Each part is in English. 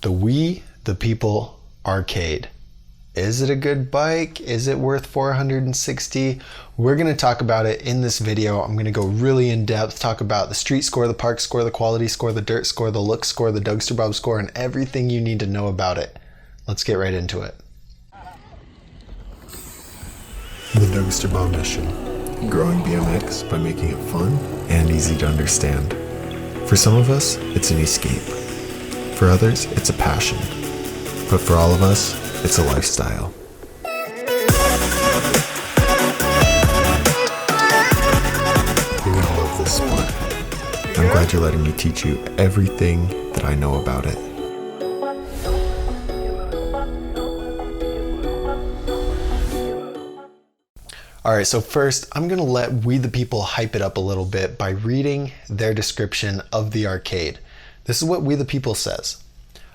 The Wethepeople Arcade. Is it a good bike? Is it worth $460? We're going to talk about it in this video. I'm going to go really in depth, talk about the street score, the park score, the quality score, the dirt score, the look score, the Dougster Bob score, and everything you need to know about it. Let's get right into it. The Dougster Bob mission. Growing BMX by making it fun and easy to understand. For some of us, it's an escape. For others, it's a passion. But for all of us, it's a lifestyle. You're gonna love this sport. I'm glad you're letting me teach you everything that I know about it. Alright, so first I'm going to let Wethepeople hype it up a little bit by reading their description of the arcade. This is what Wethepeople says.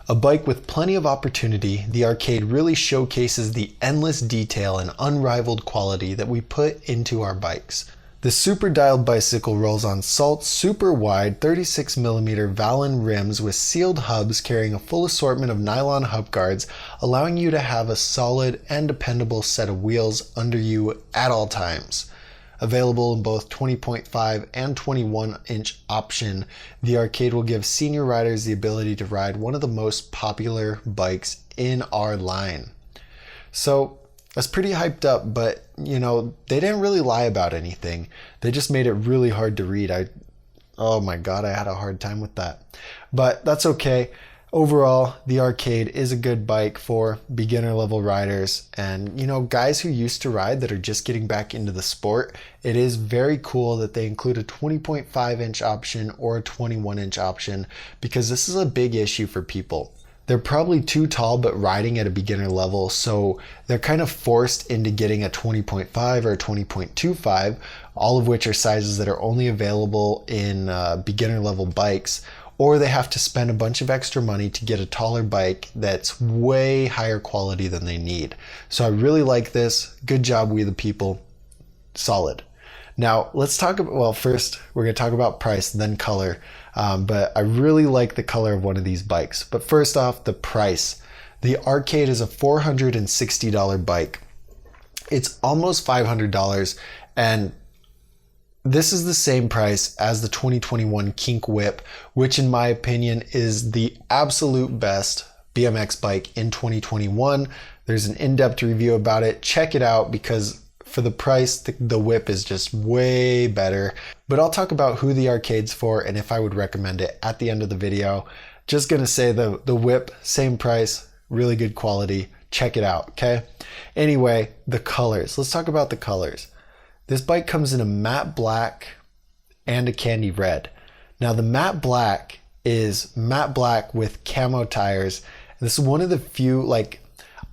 A bike with plenty of opportunity, the arcade really showcases the endless detail and unrivaled quality that we put into our bikes. The super dialed bicycle rolls on salt, super wide 36mm Valen rims with sealed hubs carrying a full assortment of nylon hub guards, allowing you to have a solid and dependable set of wheels under you at all times. Available in both 20.5 and 21-inch option, the arcade will give senior riders the ability to ride one of the most popular bikes in our line. So that's pretty hyped up, but you know, they didn't really lie about anything. They just made it really hard to read. Oh my God, I had a hard time with that. But that's okay. Overall, the arcade is a good bike for beginner level riders and, you know, guys who used to ride that are just getting back into the sport. It is very cool that they include a 20.5-inch option or a 21-inch option because this is a big issue for people. They're probably too tall but riding at a beginner level, so they're kind of forced into getting a 20.5 or a 20.25, all of which are sizes that are only available in beginner level bikes. Or they have to spend a bunch of extra money to get a taller bike that's way higher quality than they need. So I really like this. Good job, Wethepeople. Solid. Now let's talk about, well, first we're going to talk about price, then color. But I really like the color of one of these bikes. But first off, the price. The Arcade is a $460 bike. It's almost $500, and this is the same price as the 2021 Kink Whip, which in my opinion is the absolute best BMX bike in 2021. There's an in-depth review about it. Check it out because for the price, the Whip is just way better. But I'll talk about who the Arcade's for and if I would recommend it at the end of the video. Just gonna say the Whip, same price, really good quality. Check it out, okay? Anyway, the colors. Let's talk about the colors. This bike comes in a matte black and a candy red. Now the matte black is matte black with camo tires. This is one of the few, like,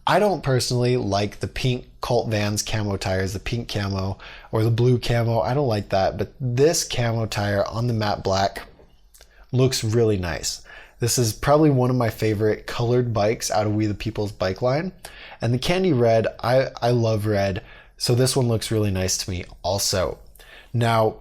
I don't personally like the pink Colt Vans camo tires, the pink camo or the blue camo. I don't like that, but this camo tire on the matte black looks really nice. This is probably one of my favorite colored bikes out of Wethepeople's bike line. And the candy red, I love red. So this one looks really nice to me also. Now,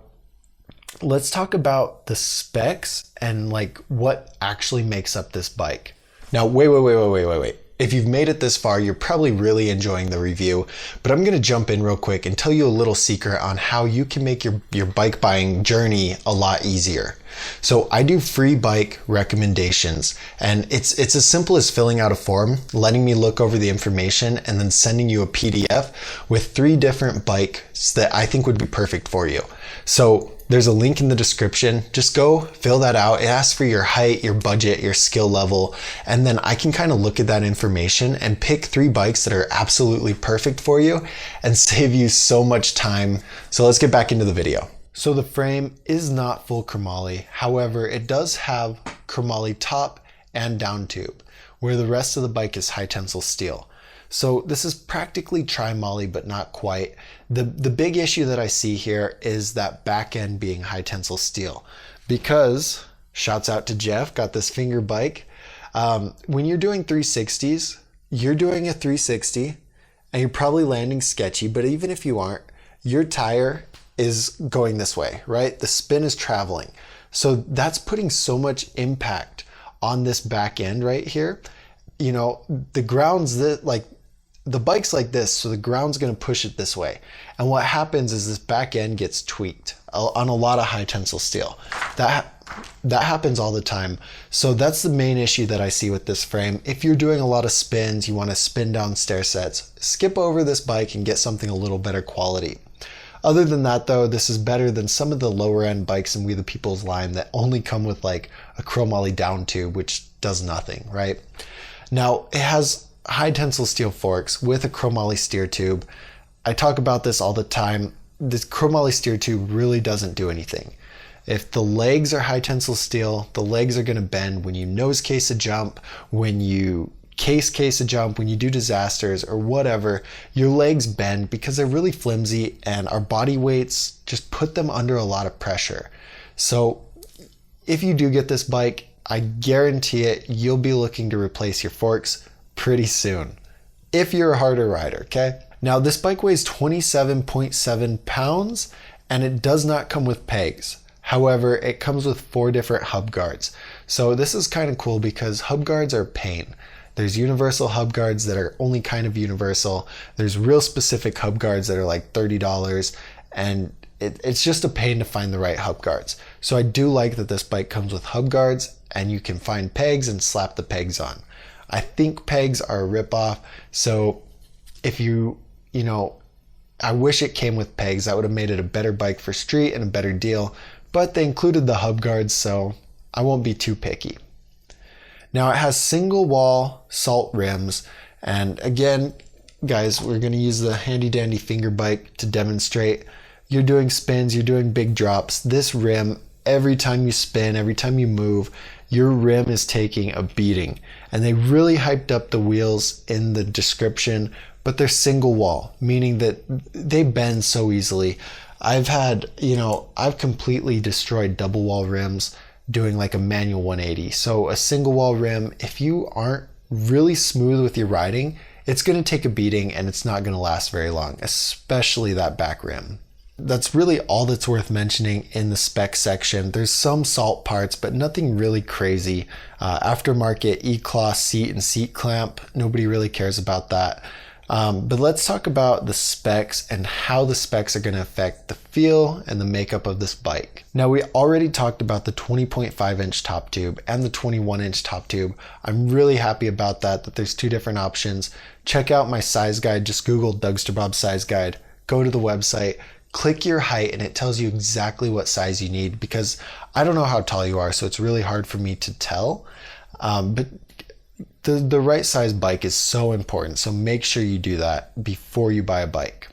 let's talk about the specs and like what actually makes up this bike. Now, wait. If you've made it this far, you're probably really enjoying the review, but I'm gonna jump in real quick and tell you a little secret on how you can make your bike buying journey a lot easier. So I do free bike recommendations, and it's as simple as filling out a form, letting me look over the information, and then sending you a PDF with 3 different bikes that I think would be perfect for you. So there's a link in the description. Just go fill that out. It asks for your height, your budget, your skill level, and then I can kind of look at that information and pick 3 bikes that are absolutely perfect for you and save you so much time. So let's get back into the video. So the frame is not full chromoly. However, it does have chromoly top and down tube, where the rest of the bike is high tensile steel. So this is practically tri-moly, but not quite. The big issue that I see here is that back end being high tensile steel, because shouts out to Jeff, got this finger bike. When you're doing 360s, you're doing a 360 and you're probably landing sketchy, but even if you aren't, your tire is going this way, right? The spin is traveling. So that's putting so much impact on this back end right here, you know, the ground's like the bike's like this, so the ground's going to push it this way. And what happens is this back end gets tweaked on a lot of high tensile steel. That happens all the time. So that's the main issue that I see with this frame. If you're doing a lot of spins, you want to spin down stair sets, skip over this bike and get something a little better quality. Other than that though, this is better than some of the lower end bikes in Wethepeople's line that only come with like a Chromoly down tube, which does nothing, right? Now it has high tensile steel forks with a Chromoly steer tube. I talk about this all the time. This Chromoly steer tube really doesn't do anything. If the legs are high tensile steel, the legs are going to bend when you nose case a jump, when you case a jump, when you do disasters or whatever, your legs bend because they're really flimsy and our body weights just put them under a lot of pressure. So if you do get this bike, I guarantee it, you'll be looking to replace your forks pretty soon, if you're a harder rider, okay? Now this bike weighs 27.7 pounds and it does not come with pegs. However, it comes with 4 different hub guards. So this is kind of cool because hub guards are a pain. There's universal hub guards that are only kind of universal. There's real specific hub guards that are like $30, and it's just a pain to find the right hub guards. So I do like that this bike comes with hub guards and you can find pegs and slap the pegs on. I think pegs are a ripoff. So if you know, I wish it came with pegs. That would have made it a better bike for street and a better deal. But they included the hub guards, so I won't be too picky. Now it has single wall salt rims, and again, guys, we're going to use the handy dandy finger bike to demonstrate. You're doing spins, you're doing big drops. This rim, every time you spin, every time you move, your rim is taking a beating. And they really hyped up the wheels in the description, but they're single wall, meaning that they bend so easily. I've completely destroyed double wall rims doing like a manual 180. So a single wall rim, if you aren't really smooth with your riding, it's going to take a beating and it's not going to last very long, especially that back rim. That's really all that's worth mentioning in the spec section. There's some salt parts, but nothing really crazy. Aftermarket E-cloth seat and seat clamp, nobody really cares about that. But let's talk about the specs and how the specs are going to affect the feel and the makeup of this bike. Now we already talked about the 20.5 inch top tube and the 21 inch top tube. I'm really happy about that there's 2 different options. Check out my size guide, just Google Dougster Bob size guide, go to the website, click your height, and it tells you exactly what size you need, because I don't know how tall you are, so it's really hard for me to tell. But the right size bike is so important, so make sure you do that before you buy a bike.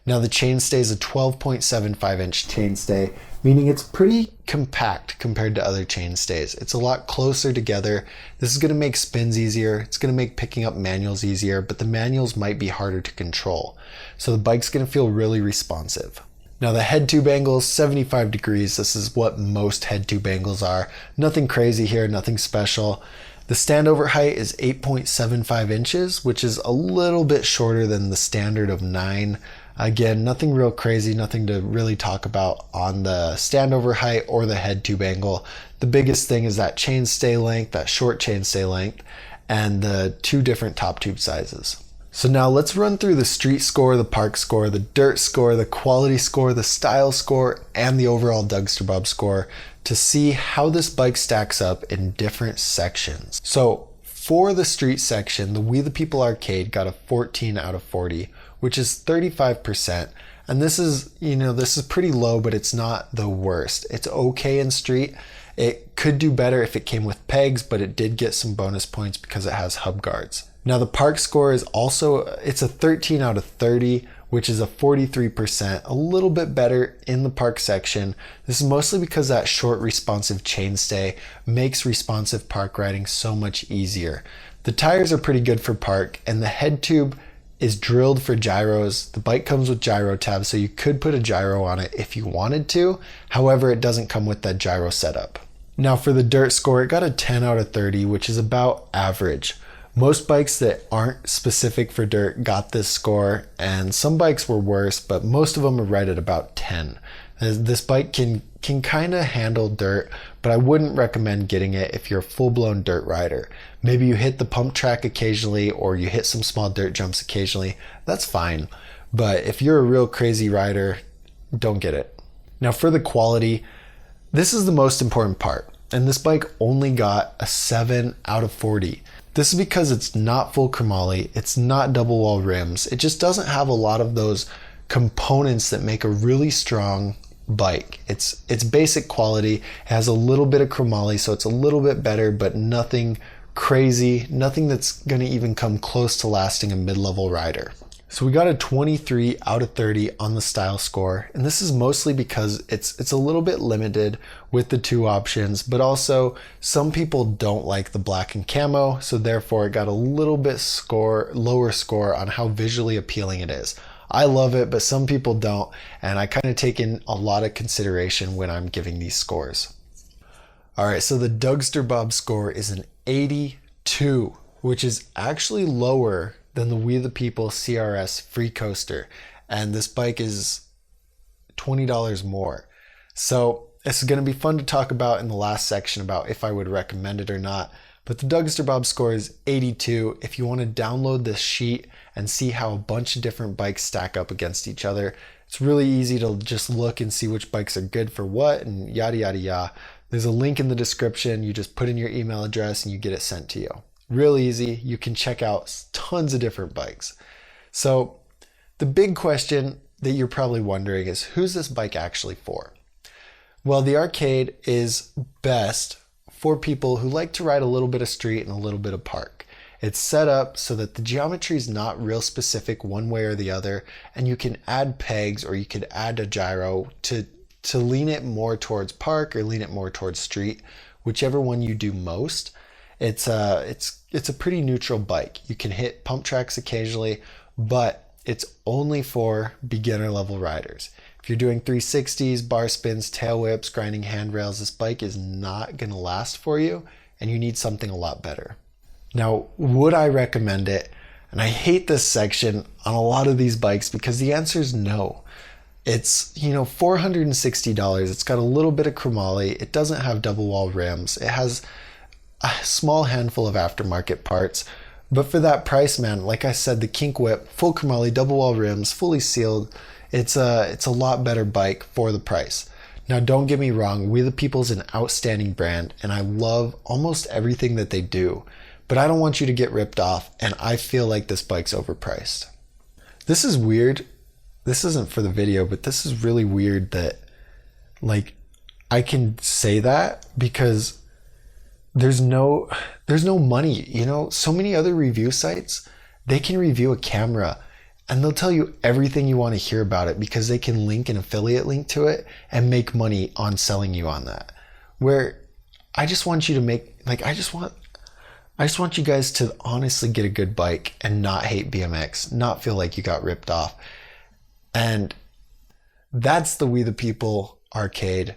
Now the chainstay is a 12.75 inch chainstay, meaning it's pretty compact compared to other chainstays. It's a lot closer together. This is going to make spins easier. It's going to make picking up manuals easier, but the manuals might be harder to control. So the bike's going to feel really responsive. Now the head tube angle is 75 degrees. This is what most head tube angles are. Nothing crazy here, nothing special. The standover height is 8.75 inches, which is a little bit shorter than the standard of 9. Again, nothing real crazy, nothing to really talk about on the standover height or the head tube angle. The biggest thing is that chainstay length, that short chainstay length, and the 2 different top tube sizes. So now let's run through the street score, the park score, the dirt score, the quality score, the style score, and the overall Dougster Bob score to see how this bike stacks up in different sections. So for the street section, the Wethepeople Arcade got a 14 out of 40, which is 35%. And this is pretty low, but it's not the worst. It's okay in street. It could do better if it came with pegs, but it did get some bonus points because it has hub guards. Now the park score is it's a 13 out of 30, which is a 43%, a little bit better in the park section. This is mostly because that short responsive chainstay makes responsive park riding so much easier. The tires are pretty good for park, and the head tube is drilled for gyros. The bike comes with gyro tabs, so you could put a gyro on it if you wanted to. However, it doesn't come with that gyro setup. Now for the dirt score, it got a 10 out of 30, which is about average. Most bikes that aren't specific for dirt got this score, and some bikes were worse, but most of them are right at about 10. This bike can kind of handle dirt, but I wouldn't recommend getting it if you're a full-blown dirt rider. Maybe you hit the pump track occasionally or you hit some small dirt jumps occasionally. That's fine. But if you're a real crazy rider, don't get it. Now for the quality, this is the most important part. And this bike only got a 7 out of 40. This is because it's not full chromoly, it's not double wall rims. It just doesn't have a lot of those components that make a really strong bike. It's basic quality, it has a little bit of chromoly, so it's a little bit better, but nothing crazy, nothing that's gonna even come close to lasting a mid-level rider. So we got a 23 out of 30 on the style score, and this is mostly because it's a little bit limited with the 2 options, but also some people don't like the black and camo, so therefore it got a little bit lower score on how visually appealing it is. I love it, but some people don't, and I kind of take in a lot of consideration when I'm giving these scores. All right, so the Dougster Bob score is an 82, which is actually lower than the Wethepeople CRS Freecoaster, and this bike is $20 more. So this is going to be fun to talk about in the last section about if I would recommend it or not. But the Dougster Bob score is 82. If you want to download this sheet and see how a bunch of different bikes stack up against each other, it's really easy to just look and see which bikes are good for what and yada yada yada. There's a link in the description. You just put in your email address and you get it sent to you. Real easy. You can check out tons of different bikes. So the big question that you're probably wondering is, who's this bike actually for? Well, the Arcade is best for people who like to ride a little bit of street and a little bit of park. It's set up so that the geometry is not real specific one way or the other, and you can add pegs or you could add a gyro to lean it more towards park or lean it more towards street, whichever one you do most. It's a pretty neutral bike. You can hit pump tracks occasionally, but it's only for beginner level riders. If you're doing 360s, bar spins, tail whips, grinding handrails, this bike is not going to last for you, and you need something a lot better. Now, would I recommend it? And I hate this section on a lot of these bikes because the answer is no. It's, $460. It's got a little bit of chromoly. It doesn't have double wall rims. It has a small handful of aftermarket parts, but for that price, man, like I said, the kink whip, full chromoly, double wall rims, fully sealed, it's a lot better bike for the price. Now don't get me wrong, Wethepeople's an outstanding brand and I love almost everything that they do, but I don't want you to get ripped off, and I feel like this bike's overpriced. This is weird. This isn't for the video, but this is really weird that I can say that because there's no money. So many other review sites, they can review a camera and they'll tell you everything you want to hear about it because they can link an affiliate link to it and make money on selling you on that. Where I just want you to I just want you guys to honestly get a good bike and not hate BMX, not feel like you got ripped off. And that's the Wethepeople Arcade.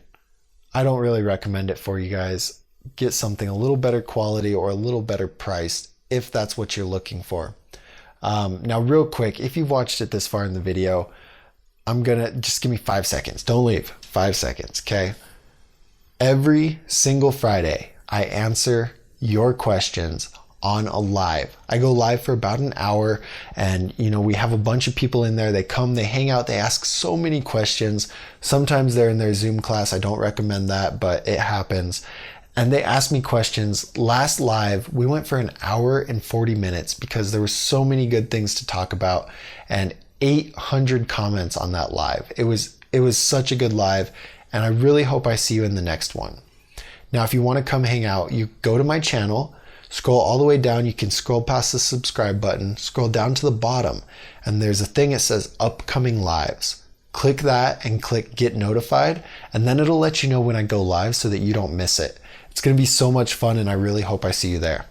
I don't really recommend it for you guys. Get something a little better quality or a little better priced if that's what you're looking for. Now real quick, if you've watched it this far in the video, I'm gonna just give me 5 seconds. Don't leave. 5 seconds, okay? Every single Friday, I answer your questions on a live. I go live for about an hour and we have a bunch of people in there. They come, they hang out, they ask so many questions. Sometimes they're in their Zoom class. I don't recommend that, but it happens. And they asked me questions. Last live, we went for an hour and 40 minutes because there were so many good things to talk about and 800 comments on that live. It was such a good live, and I really hope I see you in the next one. Now, if you want to come hang out, you go to my channel, scroll all the way down. You can scroll past the subscribe button, scroll down to the bottom, and there's a thing that says upcoming lives. Click that and click get notified, and then it'll let you know when I go live so that you don't miss it. It's going to be so much fun, and I really hope I see you there.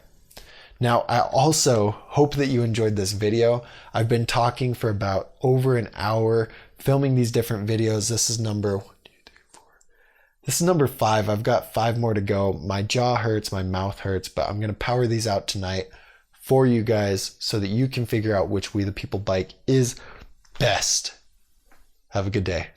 Now, I also hope that you enjoyed this video. I've been talking for about over an hour, filming these different videos. This is number 5. I've got 5 more to go. My jaw hurts, my mouth hurts, but I'm going to power these out tonight for you guys so that you can figure out which Wethepeople bike is best. Have a good day.